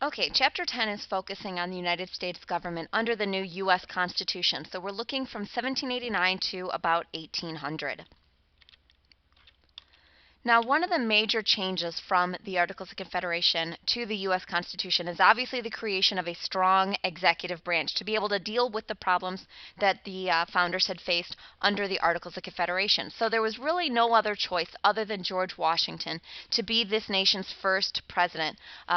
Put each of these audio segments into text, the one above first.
Okay, Chapter 10 is focusing on the United States government under the new U.S. Constitution. So we're looking from 1789 to about 1800. Now, one of the major changes from the Articles of Confederation to the U.S. Constitution is obviously the creation of a strong executive branch to be able to deal with the problems that the founders had faced under the Articles of Confederation. So there was really no other choice other than George Washington to be this nation's first president,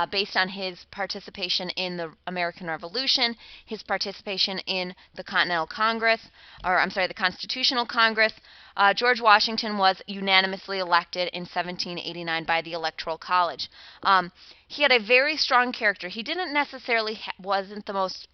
based on his participation in the American Revolution, his participation in the Continental Congress, the Constitutional Congress. George Washington was unanimously elected in 1789 by the Electoral College. He had a very strong character. He didn't necessarily wasn't the most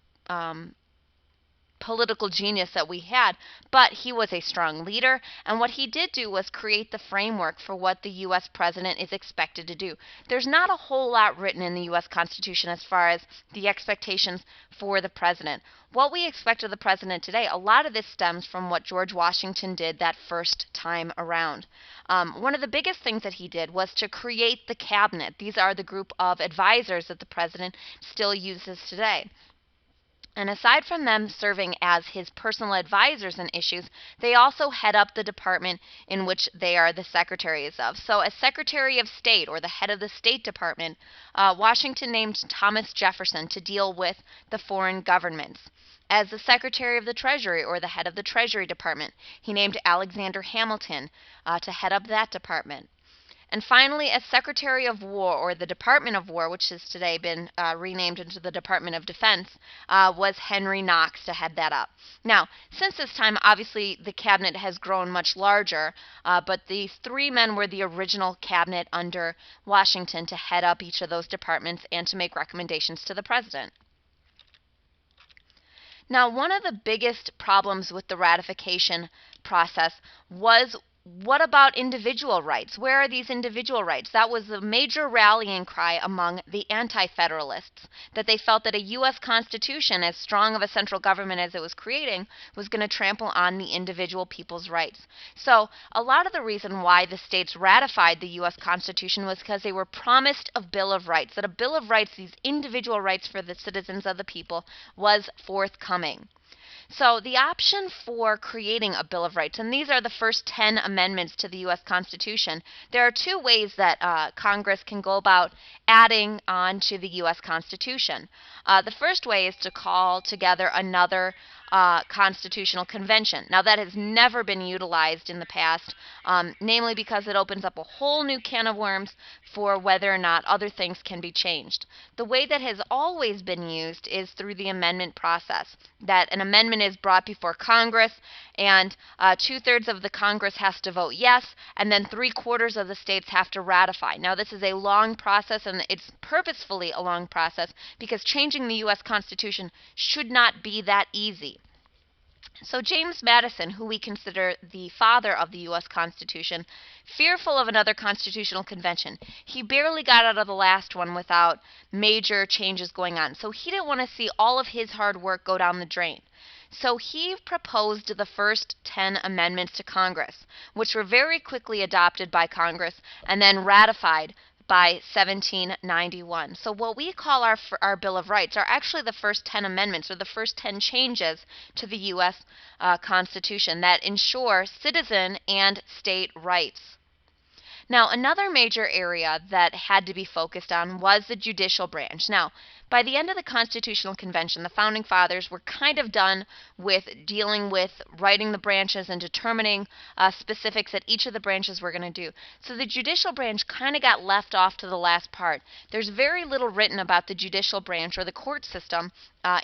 political genius that we had, but he was a strong leader, and what he did do was create the framework for what the U.S. president is expected to do. There's not a whole lot written in the U.S. Constitution as far as the expectations for the president. What we expect of the president today, a lot of this stems from what George Washington did that first time around. One of the biggest things that he did was to create the cabinet. These are the group of advisors that the president still uses today. And aside from them serving as his personal advisors in issues, they also head up the department in which they are the secretaries of. So as Secretary of State, or the head of the State Department, Washington named Thomas Jefferson to deal with the foreign governments. As the Secretary of the Treasury, or the head of the Treasury Department, he named Alexander Hamilton to head up that department. And finally, as Secretary of War, or the Department of War, which has today been renamed into the Department of Defense, was Henry Knox to head that up. Now, since this time, obviously, the cabinet has grown much larger, but these three men were the original cabinet under Washington to head up each of those departments and to make recommendations to the president. Now, one of the biggest problems with the ratification process was, what about individual rights? Where are these individual rights? That was a major rallying cry among the anti-federalists, that they felt that a U.S. Constitution, as strong of a central government as it was creating, was going to trample on the individual people's rights. So a lot of the reason why the states ratified the U.S. Constitution was because they were promised a Bill of Rights, that a Bill of Rights, these individual rights for the citizens of the people, was forthcoming. So the option for creating a Bill of Rights, and these are the first 10 amendments to the U.S. Constitution, there are two ways that Congress can go about adding on to the U.S. Constitution. The first way is to call together another constitutional convention. Now, that has never been utilized in the past, namely because it opens up a whole new can of worms for whether or not other things can be changed. The way that has always been used is through the amendment process, that an amendment is brought before Congress, and 2/3 of the Congress has to vote yes, and then 3/4 of the states have to ratify. Now, this is a long process, and it's purposefully a long process because changing the U.S. Constitution should not be that easy. So James Madison, who we consider the father of the U.S. Constitution, fearful of another constitutional convention, he barely got out of the last one without major changes going on. So he didn't want to see all of his hard work go down the drain. So he proposed the first 10 amendments to Congress, which were very quickly adopted by Congress and then ratified by 1791. So what we call our Bill of Rights are actually the first 10 amendments, or the first 10 changes to the U.S. Constitution that ensure citizen and state rights. Now, another major area that had to be focused on was the judicial branch. Now, by the end of the Constitutional Convention, the Founding Fathers were kind of done with dealing with writing the branches and determining specifics that each of the branches were going to do. So the judicial branch kind of got left off to the last part. There's very little written about the judicial branch or the court system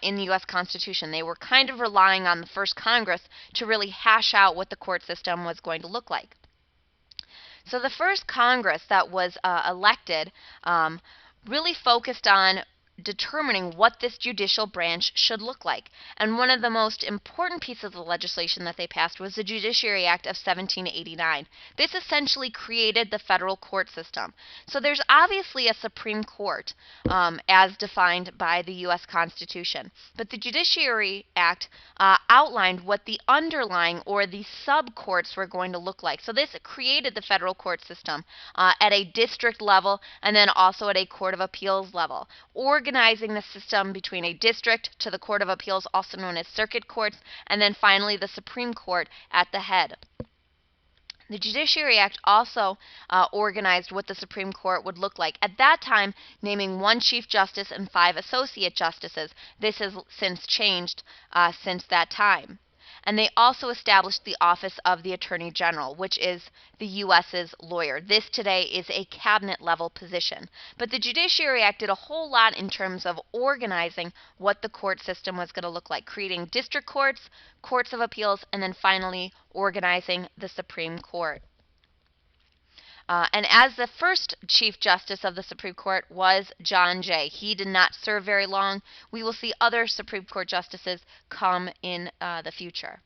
in the U.S. Constitution. They were kind of relying on the first Congress to really hash out what the court system was going to look like. So the first Congress that was elected really focused on determining what this judicial branch should look like. And one of the most important pieces of legislation that they passed was the Judiciary Act of 1789. This essentially created the federal court system. So there's obviously a Supreme Court as defined by the U.S. Constitution. But the Judiciary Act outlined what the underlying or the sub-courts were going to look like. So this created the federal court system at a district level and then also at a court of appeals level. organizing the system between a district to the Court of Appeals, also known as circuit courts, and then finally the Supreme Court at the head. The Judiciary Act also organized what the Supreme Court would look like. At that time, naming 1 Chief Justice and 5 Associate Justices. This has since changed since that time. And they also established the office of the Attorney General, which is the U.S.'s lawyer. This today is a cabinet-level position. But the Judiciary Act did a whole lot in terms of organizing what the court system was going to look like, creating district courts, courts of appeals, and then finally organizing the Supreme Court. And as the first Chief Justice of the Supreme Court was John Jay. He did not serve very long. We will see other Supreme Court justices come in the future.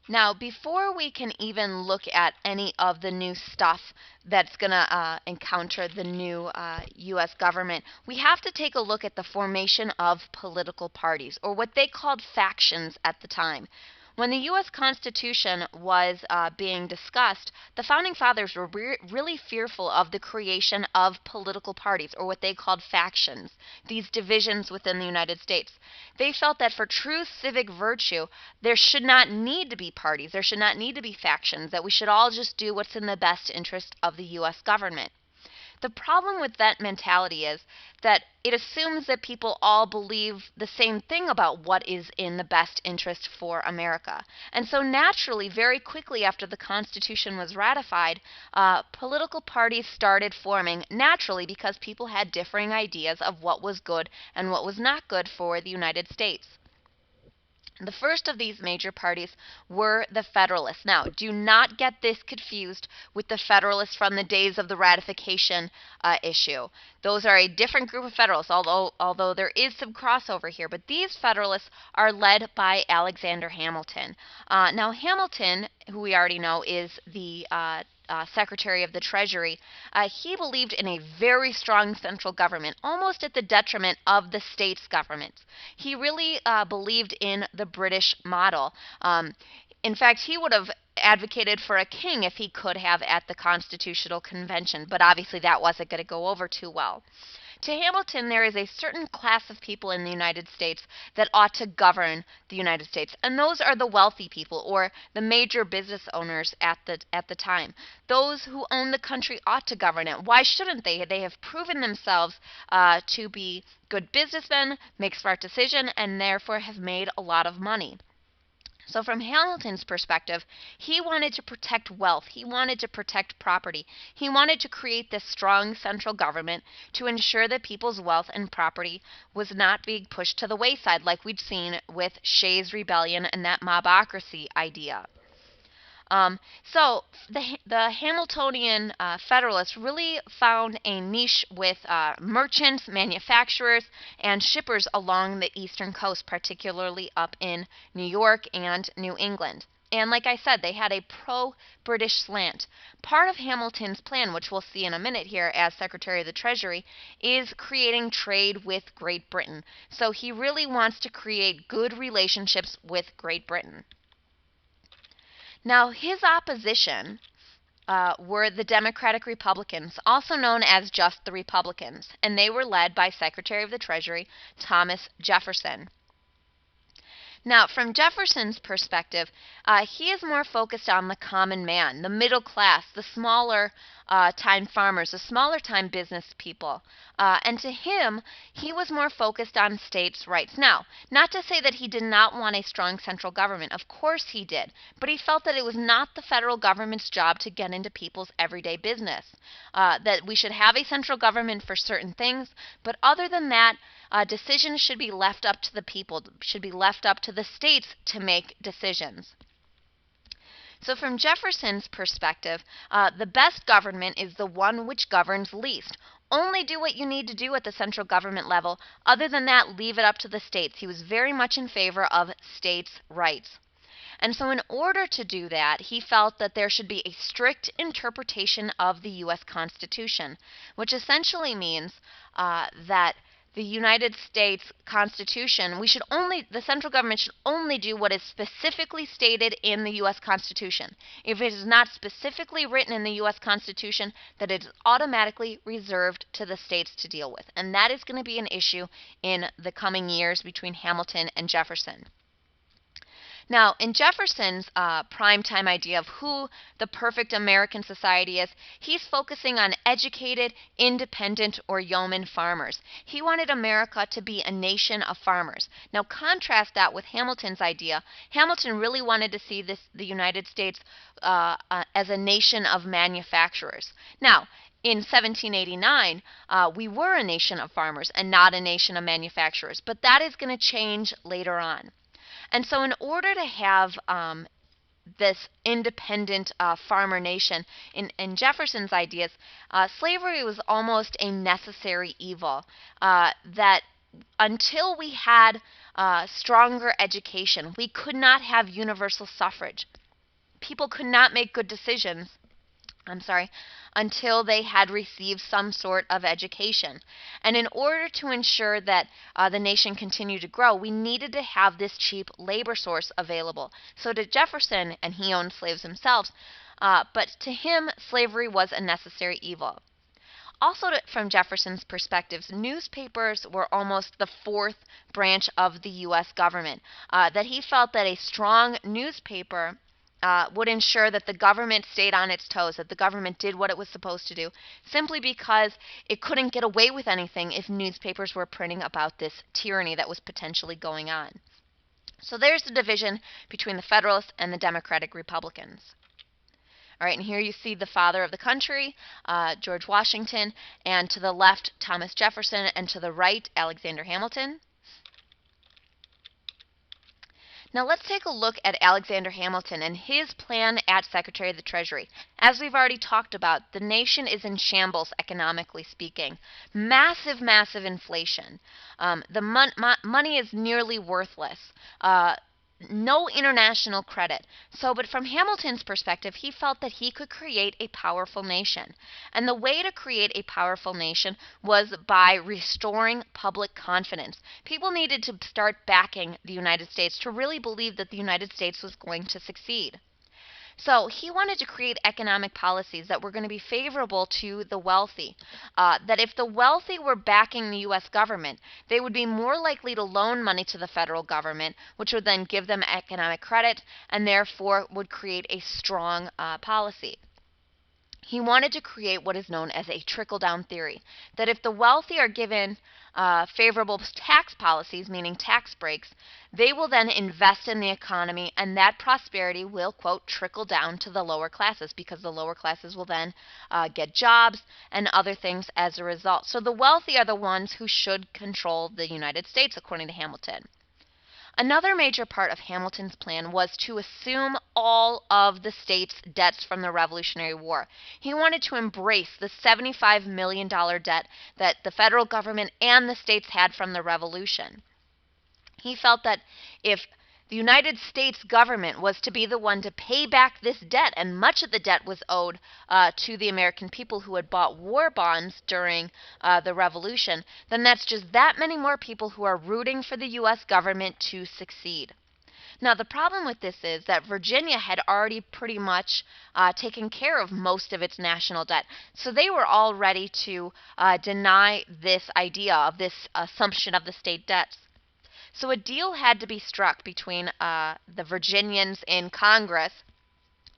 Now, before we can even look at any of the new stuff that's going to encounter the new U.S. government, we have to take a look at the formation of political parties, or what they called factions at the time. When the U.S. Constitution was being discussed, the Founding Fathers were really fearful of the creation of political parties, or what they called factions, these divisions within the United States. They felt that for true civic virtue, there should not need to be parties, there should not need to be factions, that we should all just do what's in the best interest of the U.S. government. The problem with that mentality is that it assumes that people all believe the same thing about what is in the best interest for America. And so naturally, very quickly after the Constitution was ratified, political parties started forming naturally because people had differing ideas of what was good and what was not good for the United States. The first of these major parties were the Federalists. Now, do not get this confused with the Federalists from the days of the ratification issue. Those are a different group of Federalists, although there is some crossover here. But these Federalists are led by Alexander Hamilton. Now, Hamilton, who we already know is the Secretary of the Treasury, he believed in a very strong central government, almost at the detriment of the states' governments. He really believed in the British model. In fact, he would have advocated for a king if he could have at the Constitutional Convention, but obviously that wasn't going to go over too well. To Hamilton, there is a certain class of people in the United States that ought to govern the United States, and those are the wealthy people, or the major business owners at the time. Those who own the country ought to govern it. Why shouldn't they? They have proven themselves to be good businessmen, make smart decisions, and therefore have made a lot of money. So from Hamilton's perspective, he wanted to protect wealth. He wanted to protect property. He wanted to create this strong central government to ensure that people's wealth and property was not being pushed to the wayside like we'd seen with Shays' Rebellion and that mobocracy idea. So the Hamiltonian Federalists really found a niche with merchants, manufacturers, and shippers along the eastern coast, particularly up in New York and New England. And like I said, they had a pro-British slant. Part of Hamilton's plan, which we'll see in a minute here as Secretary of the Treasury, is creating trade with Great Britain. So he really wants to create good relationships with Great Britain. Now, his opposition were the Democratic Republicans, also known as just the Republicans, and they were led by Secretary of the Treasury Thomas Jefferson. Now, from Jefferson's perspective, he is more focused on the common man, the middle class, the smaller time farmers, the smaller time business people. And to him, he was more focused on states' rights. Now, not to say that he did not want a strong central government. Of course he did. But he felt that it was not the federal government's job to get into people's everyday business. That we should have a central government for certain things, but other than that, decisions should be left up to the people, should be left up to the states to make decisions. So from Jefferson's perspective, the best government is the one which governs least. Only do what you need to do at the central government level. Other than that, leave it up to the states. He was very much in favor of states' rights. And so in order to do that, he felt that there should be a strict interpretation of the U.S. Constitution, which essentially means that the United States Constitution, the central government should only do what is specifically stated in the U.S. Constitution. If it is not specifically written in the U.S. Constitution, that it is automatically reserved to the states to deal with. And that is going to be an issue in the coming years between Hamilton and Jefferson. Now, in Jefferson's primetime idea of who the perfect American society is, he's focusing on educated, independent, or yeoman farmers. He wanted America to be a nation of farmers. Now, contrast that with Hamilton's idea. Hamilton really wanted to see the United States as a nation of manufacturers. Now, in 1789, we were a nation of farmers and not a nation of manufacturers, but that is going to change later on. And so in order to have this independent farmer nation, in Jefferson's ideas, slavery was almost a necessary evil, that until we had stronger education, we could not have universal suffrage. People could not make good decisions until they had received some sort of education. And in order to ensure that the nation continued to grow, we needed to have this cheap labor source available. So to Jefferson, and he owned slaves himself, but to him, slavery was a necessary evil. Also, from Jefferson's perspectives, newspapers were almost the fourth branch of the U.S. government, that he felt that a strong newspaper would ensure that the government stayed on its toes, that the government did what it was supposed to do, simply because it couldn't get away with anything if newspapers were printing about this tyranny that was potentially going on. So there's the division between the Federalists and the Democratic Republicans. All right, and here you see the father of the country, George Washington, and to the left, Thomas Jefferson, and to the right, Alexander Hamilton. Now let's take a look at Alexander Hamilton and his plan as Secretary of the Treasury. As we've already talked about, the nation is in shambles economically speaking. Massive, massive inflation. The money is nearly worthless. No international credit. But from Hamilton's perspective, he felt that he could create a powerful nation. And the way to create a powerful nation was by restoring public confidence. People needed to start backing the United States to really believe that the United States was going to succeed. So he wanted to create economic policies that were going to be favorable to the wealthy, that if the wealthy were backing the U.S. government, they would be more likely to loan money to the federal government, which would then give them economic credit and therefore would create a strong policy. He wanted to create what is known as a trickle-down theory, that if the wealthy are given favorable tax policies, meaning tax breaks, they will then invest in the economy, and that prosperity will, quote, trickle down to the lower classes, because the lower classes will then get jobs and other things as a result. So the wealthy are the ones who should control the United States, according to Hamilton. Another major part of Hamilton's plan was to assume all of the state's debts from the Revolutionary War. He wanted to embrace the $75 million debt that the federal government and the states had from the Revolution. He felt that if the United States government was to be the one to pay back this debt, and much of the debt was owed to the American people who had bought war bonds during the Revolution, then that's just that many more people who are rooting for the U.S. government to succeed. Now, the problem with this is that Virginia had already pretty much taken care of most of its national debt, so they were all ready to deny this idea of this assumption of the state debts. So a deal had to be struck between the Virginians in Congress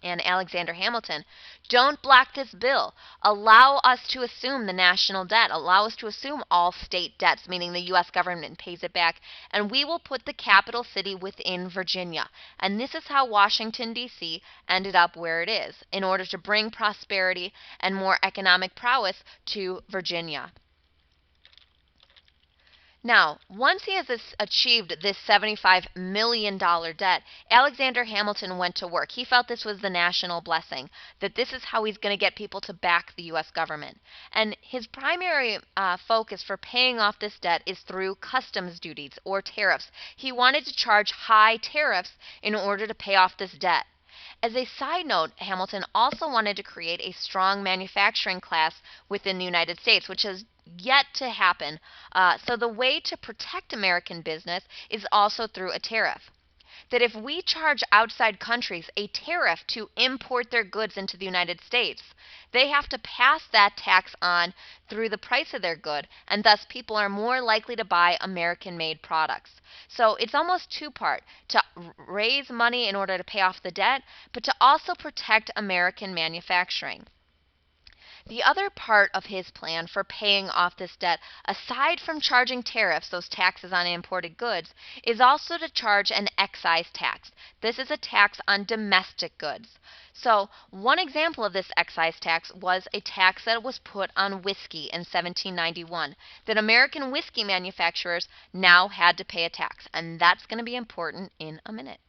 and Alexander Hamilton. Don't block this bill. Allow us to assume the national debt. Allow us to assume all state debts, meaning the U.S. government pays it back, and we will put the capital city within Virginia. And this is how Washington, D.C. ended up where it is, in order to bring prosperity and more economic prowess to Virginia. Now, once he has achieved this $75 million debt, Alexander Hamilton went to work. He felt this was the national blessing, that this is how he's going to get people to back the U.S. government. And his primary focus for paying off this debt is through customs duties, or tariffs. He wanted to charge high tariffs in order to pay off this debt. As a side note, Hamilton also wanted to create a strong manufacturing class within the United States, which has yet to happen. So the way to protect American business is also through a tariff. That if we charge outside countries a tariff to import their goods into the United States, they have to pass that tax on through the price of their good, and thus people are more likely to buy American-made products. So it's almost two-part, to raise money in order to pay off the debt, but to also protect American manufacturing. The other part of his plan for paying off this debt, aside from charging tariffs, those taxes on imported goods, is also to charge an excise tax. This is a tax on domestic goods. So, one example of this excise tax was a tax that was put on whiskey in 1791, that American whiskey manufacturers now had to pay a tax, and that's going to be important in a minute.